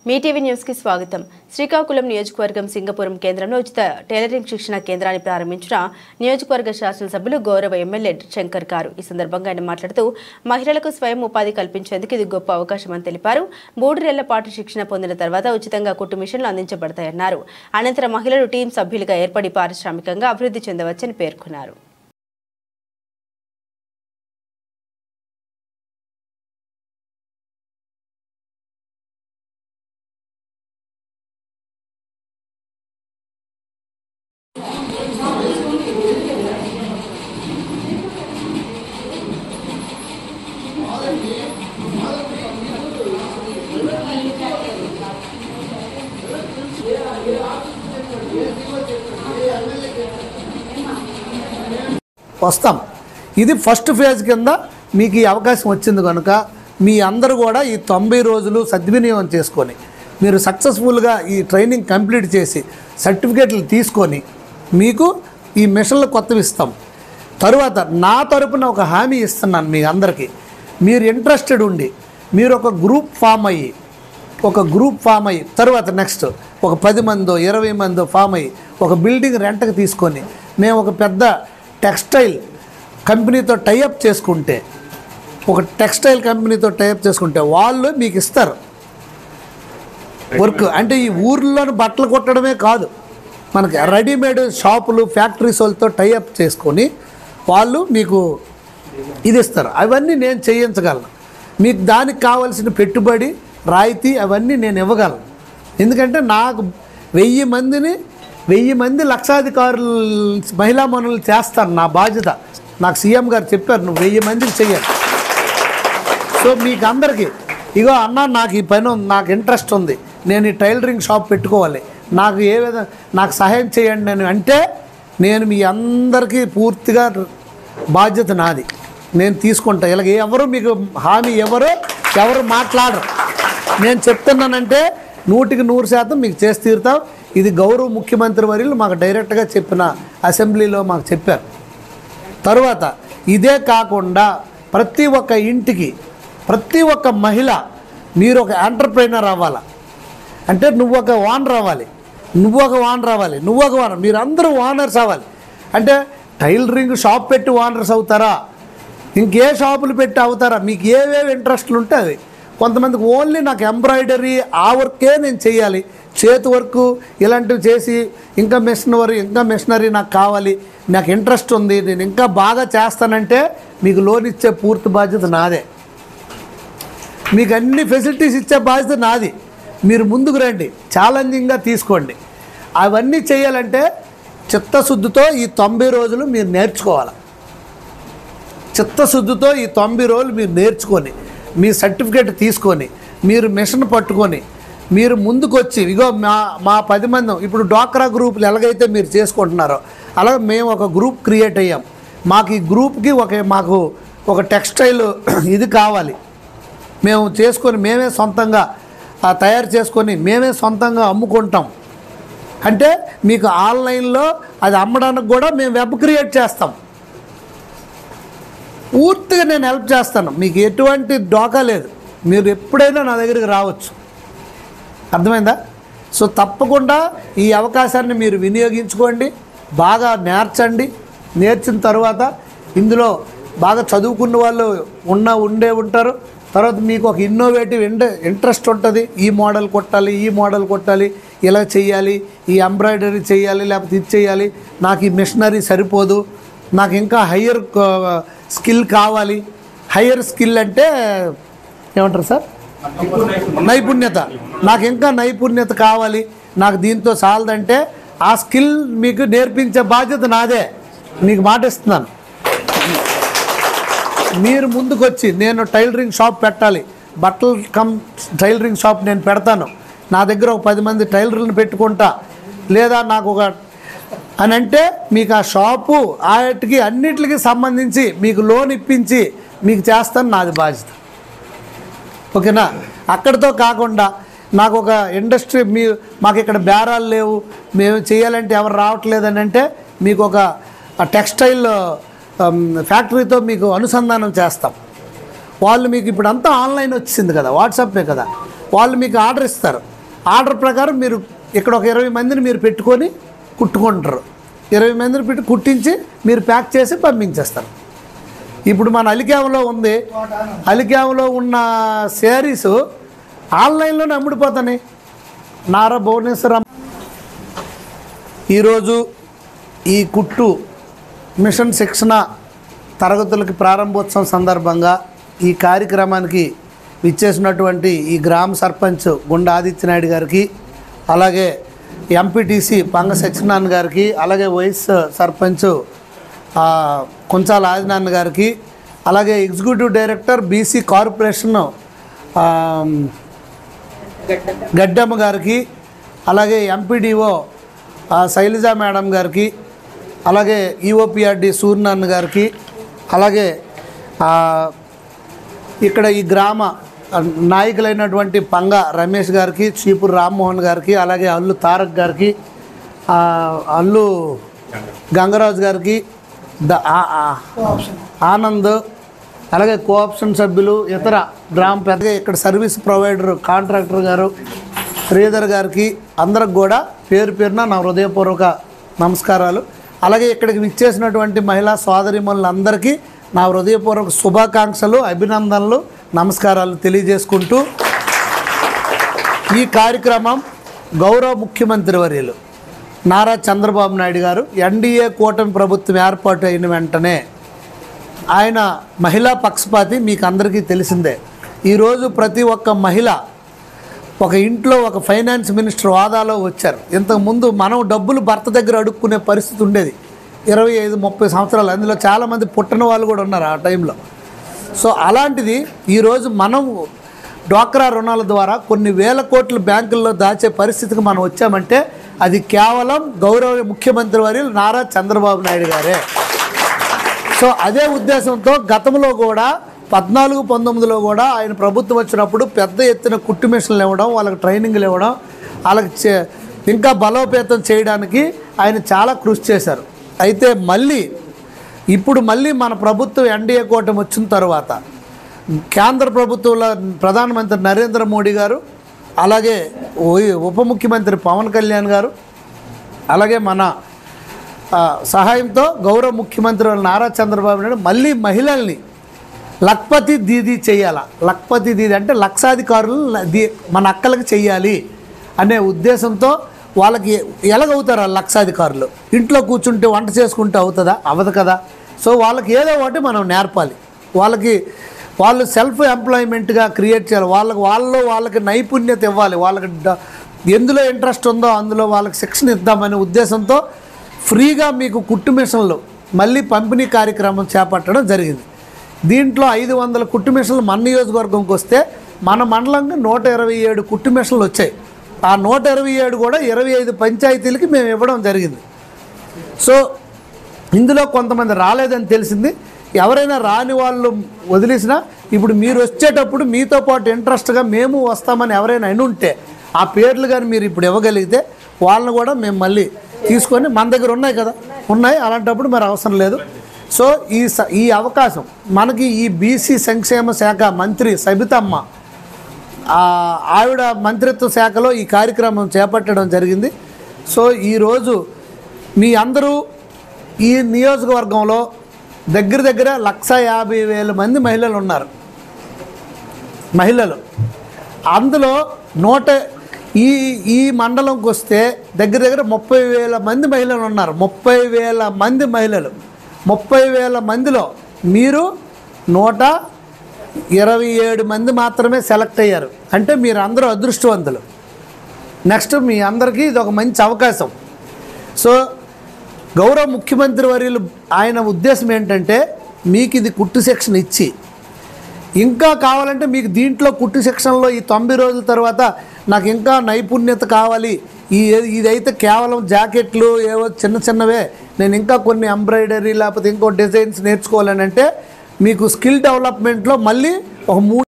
మీ TV news కి స్వాగతం. శ్రీకాకుళం నియోజకవర్గం సింగపురం కేంద్రంలో ఉచిత టైలరింగ్ శిక్షణ కేంద్రాన్ని ప్రారంభించిన నియోజకవర్గ శాసనసభ్యులు గౌరవ ఎమ్మెల్యే శంకర్ గారు. ఈ సందర్భంగా ఆయన మాట్లాడుతూ మహిళలకు స్వయం ఉపాధి కల్పించేందుకు ఇది గొప్ప అవకాశం అని తెలిపారు. 3 నెలల పాటు శిక్షణ పొందిన తర్వాత ఉచితంగా కుట్టు మిషన్లు అందించబడతాయన్నారు. అనంతరం మహిళలు టీం సభ్యులుగా ఏర్పడి పారిశ్రామికంగా అభివృద్ధి చెందవచ్చని పేర్కొన్నారు. వస్తాం. ఇది ఫస్ట్ ఫేజ్ కింద మీకు ఈ అవకాశం వచ్చింది కనుక మీ అందరూ కూడా ఈ 90 రోజులు సద్వినియోగం చేసుకొని మీరు సక్సెస్ఫుల్గా ఈ ట్రైనింగ్ కంప్లీట్ చేసి సర్టిఫికేట్లు తీసుకొని మీకు ఈ మిషన్లు కొత్తవి ఇస్తాం. తరువాత నా తరపున ఒక హామీ ఇస్తున్నాను మీ అందరికీ. మీరు ఇంట్రెస్టెడ్ ఉండి మీరు ఒక గ్రూప్ ఫామ్ అయ్యి తర్వాత నెక్స్ట్ ఒక 10 మందో 20 మందో ఫామ్ అయ్యి ఒక బిల్డింగ్ రెంట్కి తీసుకొని మేము ఒక పెద్ద టెక్స్టైల్ కంపెనీతో టైఅప్ చేసుకుంటే వాళ్ళు మీకు ఇస్తారు వర్క్. అంటే ఈ ఊర్లోని బట్టలు కుట్టడమే కాదు, మనకి రెడీమేడ్ షాపులు ఫ్యాక్టరీస్ వాళ్ళతో టైఅప్ చేసుకొని వాళ్ళు మీకు ఇది ఇస్తారు. అవన్నీ నేను చేయించగలను. మీకు దానికి కావాల్సిన పెట్టుబడి రాయితీ అవన్నీ నేను ఇవ్వగలను. ఎందుకంటే నాకు 1000 మంది లక్షాధికారులు మహిళా మనులు చేస్తాను. నా బాధ్యత. నాకు సీఎం గారు చెప్పారు నువ్వు 1000 మందికి చెయ్యాలి. సో మీకు అందరికీ ఇగో అన్న నాకు ఈ పని ఉంది, నాకు ఇంట్రెస్ట్ ఉంది, నేను ఈ టైలరింగ్ షాప్ పెట్టుకోవాలి, నాకు ఏ విధంగా నాకు సహాయం చేయండి నేను అంటే నేను మీ అందరికీ పూర్తిగా బాధ్యత నాది, నేను తీసుకుంటా. ఇలాగ ఎవరు మీకు హామీ ఎవరు మాట్లాడరు. నేను చెప్తున్నానంటే 100% మీకు చేసి తీరుతాం. ఇది గౌరవ ముఖ్యమంత్రి వర్యులు మాకు డైరెక్ట్గా చెప్పిన అసెంబ్లీలో మాకు చెప్పారు. తర్వాత ఇదే కాకుండా ప్రతి ఒక్క ఇంటికి ప్రతి ఒక్క మహిళ మీరు ఒక ఎంటర్ప్రైనర్ అవ్వాలా అంటే నువ్వు ఒక ఓనర్ అవ్వాలి, మీరందరూ ఓనర్స్ అవ్వాలి. అంటే టైలరింగ్ షాప్ పెట్టి ఓనర్స్ అవుతారా, ఇంకే షాపులు పెట్టి అవుతారా, మీకు ఏవేవి ఇంట్రెస్ట్లు ఉంటే అవి. కొంతమందికి ఓన్లీ నాకు ఎంబ్రాయిడరీ ఆ వర్కే నేను చేయాలి, చేతి వర్క్ ఇలాంటివి చేసి ఇంకా మిషనరీ నాకు కావాలి, నాకు ఇంట్రెస్ట్ ఉంది, నేను ఇంకా బాగా చేస్తానంటే మీకు లోన్ ఇచ్చే పూర్తి బాధ్యత నాదే. మీకు అన్ని ఫెసిలిటీస్ ఇచ్చే బాధ్యత నాది. మీరు ముందుకు రండి, ఛాలెంజింగ్గా తీసుకోండి. అవన్నీ చేయాలంటే చిత్తశుద్ధితో ఈ 90 రోజులు మీరు నేర్చుకోవాలి. చిత్తశుద్ధితో ఈ 90 రోజులు మీరు నేర్చుకొని మీ సర్టిఫికేట్ తీసుకొని మీరు మిషన్ పట్టుకొని మీరు ముందుకు వచ్చి ఇగో మా 10 మంది ఇప్పుడు డ్వాక్రా గ్రూపులు ఎలాగైతే మీరు చేసుకుంటున్నారో అలాగే మేము ఒక గ్రూప్ క్రియేట్ అయ్యాం. మాకు ఈ గ్రూప్కి మాకు ఒక టెక్స్టైల్ ఇది కావాలి, మేము చేసుకొని మేమే సొంతంగా తయారు చేసుకొని మేమే సొంతంగా అమ్ముకుంటాం అంటే మీకు ఆన్లైన్లో అది అమ్మడానికి కూడా మేము వెబ్ క్రియేట్ చేస్తాం. పూర్తిగా నేను హెల్ప్ చేస్తాను. మీకు ఎటువంటి డోకా లేదు, మీరు ఎప్పుడైనా నా దగ్గరికి రావచ్చు. అర్థమైందా? సో తప్పకుండా ఈ అవకాశాన్ని మీరు వినియోగించుకోండి, బాగా నేర్చండి. నేర్చిన తర్వాత ఇందులో బాగా చదువుకున్న వాళ్ళు ఉంటారు. తర్వాత మీకు ఒక ఇన్నోవేటివ్ ఇంట్రెస్ట్ ఉంటుంది. ఈ మోడల్ కొట్టాలి, ఇలా చేయాలి, ఈ ఎంబ్రాయిడరీ చేయాలి, లేకపోతే ఇది చేయాలి, నాకు ఈ మిషనరీ సరిపోదు, నాకు ఇంకా హయ్యర్ స్కిల్ కావాలి. హయ్యర్ స్కిల్ అంటే ఏమంటారు సార్? నైపుణ్యత. నాకు ఇంకా నైపుణ్యత కావాలి, నాకు దీంతో చాలదంటే ఆ స్కిల్ మీకు నేర్పించే బాధ్యత నాదే. మీకు మాట ఇస్తున్నాను. మీరు ముందుకొచ్చి నేను టైలరింగ్ షాప్ పెట్టాలి, టైలరింగ్ షాప్ నేను పెడతాను, నా దగ్గర ఒక 10 మంది టైలర్లను పెట్టుకుంటా, లేదా నాకు ఒక అని అంటే మీకు ఆ షాపు వాటికి అన్నిటికి సంబంధించి మీకు లోన్ ఇప్పించి మీకు చేస్తాను, నాది బాధ్యత. ఓకేనా? అక్కడితో కాకుండా నాకు ఒక ఇండస్ట్రీ మాకు ఇక్కడ బేరాలు లేవు, మేము చేయాలంటే ఎవరు రావట్లేదని అంటే మీకు ఒక టెక్స్టైల్ ఫ్యాక్టరీతో మీకు అనుసంధానం చేస్తాం. వాళ్ళు మీకు ఇప్పుడు అంతా ఆన్లైన్ వచ్చింది కదా, వాట్సాపే కదా, వాళ్ళు మీకు ఆర్డర్ ఇస్తారు. ఆర్డర్ ప్రకారం మీరు ఇక్కడ ఒక 20 మందిని మీరు పెట్టుకొని కుట్టుకుంటారు. 20 మందిని పెట్టి కుట్టించి మీరు ప్యాక్ చేసి పంపించేస్తారు. ఇప్పుడు మన అలిక్యామలో ఉంది, అలిక్యామలో ఉన్న శారీస్ ఆన్లైన్లోనే అమ్ముడిపోతున్నాయి. నారా భువనేశ్వరం ఈరోజు ఈ కుట్టు మిషన్ శిక్షణ తరగతులకి ప్రారంభోత్సవం సందర్భంగా ఈ కార్యక్రమానికి విచ్చేసినటువంటి ఈ గ్రామ సర్పంచ్ గుండా ఆదిత్యనాయుడు గారికి, అలాగే ఎంపీటీసీ పంగ సత్యనారాయణ గారికి, అలాగే వైస్ సర్పంచ్ కొంచాల ఆదినారాయణ గారికి, అలాగే executive director BC corporation Gaddamma గారికి, అలాగే ఎంపీడీఓ శైలజా మేడం గారికి, అలాగే ఈఓపిఆర్డి సూర్యనారాయణ గారికి, అలాగే ఇక్కడ ఈ గ్రామ నాయకులైనటువంటి పంగ రమేష్ గారికి, చీపురు రామ్మోహన్ గారికి, అలాగే అల్లు తారక్ గారికి, అల్లు గంగరాజు గారికి, ఆనంద్, అలాగే కోఆప్షన్ సభ్యులు, ఇతర గ్రామ పెద్దగా ఇక్కడ సర్వీస్ ప్రొవైడర్ కాంట్రాక్టర్ గారు శ్రీధర్ గారికి అందరికి కూడా పేరు పేరున నా హృదయపూర్వక నమస్కారాలు. అలాగే ఇక్కడికి విచ్చేసినటువంటి మహిళా సోదరీమణులందరికీ నా హృదయపూర్వక శుభాకాంక్షలు, అభినందనలు, నమస్కారాలు తెలియజేసుకుంటూ ఈ కార్యక్రమం గౌరవ ముఖ్యమంత్రి వర్యులు నారా చంద్రబాబు నాయుడు గారు ఎన్డీఏ కూటమి ప్రభుత్వం ఏర్పాటు అయిన వెంటనే ఆయన మహిళా పక్షపాతి మీకు అందరికీ తెలిసిందే. ఈరోజు ప్రతి ఒక్క మహిళ ఒక ఇంట్లో ఒక ఫైనాన్స్ మినిస్టర్ హోదాలో వచ్చారు. ఇంతకుముందు మనం డబ్బులు భర్త దగ్గర అడుక్కునే పరిస్థితి ఉండేది 25-30 సంవత్సరాలు. అందులో చాలామంది పుట్టిన వాళ్ళు కూడా ఉన్నారు ఆ టైంలో. సో అలాంటిది ఈరోజు మనం డ్వాక్రా రుణాల ద్వారా కొన్ని వేల కోట్ల బ్యాంకుల్లో దాచే పరిస్థితికి మనం వచ్చామంటే అది కేవలం గౌరవ ముఖ్యమంత్రి వర్యులు నారా చంద్రబాబు నాయుడు గారే. సో అదే ఉద్దేశంతో గతంలో కూడా 14-19లో కూడా ఆయన ప్రభుత్వం వచ్చినప్పుడు పెద్ద ఎత్తున కుట్టు మిషన్లు ఇవ్వడం, వాళ్ళకి ట్రైనింగ్లు ఇవ్వడం, వాళ్ళకి ఇంకా బలోపేతం చేయడానికి ఆయన చాలా కృషి చేశారు. అయితే ఇప్పుడు మళ్ళీ మన ప్రభుత్వం ఎన్డీఏ కూటమి వచ్చిన తర్వాత కేంద్ర ప్రభుత్వంలో ప్రధానమంత్రి నరేంద్ర మోడీ గారు, అలాగే ఉప ముఖ్యమంత్రి పవన్ కళ్యాణ్ గారు, అలాగే మన సహాయంతో గౌరవ ముఖ్యమంత్రి నారా చంద్రబాబు నాయుడు మళ్ళీ మహిళల్ని లక్పతి దీదీ చేయాల. లక్పతి దీదీ అంటే లక్షాధికారులు మన అక్కలకి చెయ్యాలి అనే ఉద్దేశంతో వాళ్ళకి ఎలాగవుతారు ఆ లక్షాధికారులు? ఇంట్లో కూర్చుంటే వంట చేసుకుంటే అవుతుందా? అవ్వదు కదా. సో వాళ్ళకి ఏదో ఒకటి మనం నేర్పాలి. వాళ్ళు సెల్ఫ్ ఎంప్లాయ్మెంట్గా క్రియేట్ చేయాలి. వాళ్ళకి నైపుణ్యత ఇవ్వాలి. వాళ్ళకి ఎందులో ఇంట్రెస్ట్ ఉందో అందులో వాళ్ళకి శిక్షణ ఇద్దామనే ఉద్దేశంతో ఫ్రీగా మీకు కుట్టు మిషన్లు మళ్ళీ పంపిణీ కార్యక్రమం చేపట్టడం జరిగింది. దీంట్లో 500 కుట్టు మిషన్లు మన నియోజకవర్గంకి వస్తే మన మండలంగా 127 కుట్టు మిషన్లు వచ్చాయి. ఆ 127 కూడా 25 పంచాయతీలకి మేము ఇవ్వడం జరిగింది. సో ఇందులో కొంతమంది రాలేదని తెలిసింది. ఎవరైనా రాని వాళ్ళు వదిలేసినా ఇప్పుడు మీరు వచ్చేటప్పుడు మీతో పాటు ఇంట్రెస్ట్గా మేము వస్తామని ఎవరైనా అని ఉంటే ఆ పేర్లు కానీ మీరు ఇప్పుడు ఇవ్వగలిగితే వాళ్ళని కూడా మేము మళ్ళీ తీసుకొని మన దగ్గర ఉన్నాయి కదా, ఉన్నాయి, అలాంటప్పుడు మరి అవసరం లేదు. సో ఈ అవకాశం మనకి ఈ బీసీ సంక్షేమ శాఖ మంత్రి సబితమ్మ ఆవిడ మంత్రిత్వ శాఖలో ఈ కార్యక్రమం చేపట్టడం జరిగింది. సో ఈరోజు మీ అందరూ ఈ నియోజకవర్గంలో దగ్గర 150,000 మంది మహిళలు ఉన్నారు. అందులో ఈ మండలంకి వస్తే దగ్గర 30,000 మంది మహిళలు ఉన్నారు. 30,000 మంది మహిళలు. 30,000 మందిలో మీరు 127 మంది మాత్రమే సెలెక్ట్ అయ్యారు. అంటే మీరు అందరూ అదృష్టవంతులు. నెక్స్ట్ మీ అందరికీ ఇది ఒక మంచి అవకాశం. సో గౌరవ ముఖ్యమంత్రి వర్యులు ఆయన ఉద్దేశం ఏంటంటే మీకు ఇది కుట్టు శిక్షణ ఇచ్చి ఇంకా కావాలంటే మీకు దీంట్లో కుట్టు శిక్షణలో ఈ 90 రోజుల తర్వాత నాకు ఇంకా నైపుణ్యత కావాలి, ఇదైతే కేవలం జాకెట్లు ఏవో చిన్నవే, నేను ఇంకా కొన్ని ఎంబ్రాయిడరీ లేకపోతే ఇంకో డిజైన్స్ నేర్చుకోవాలని అంటే మీకు స్కిల్ డెవలప్మెంట్లో మళ్ళీ ఒక 3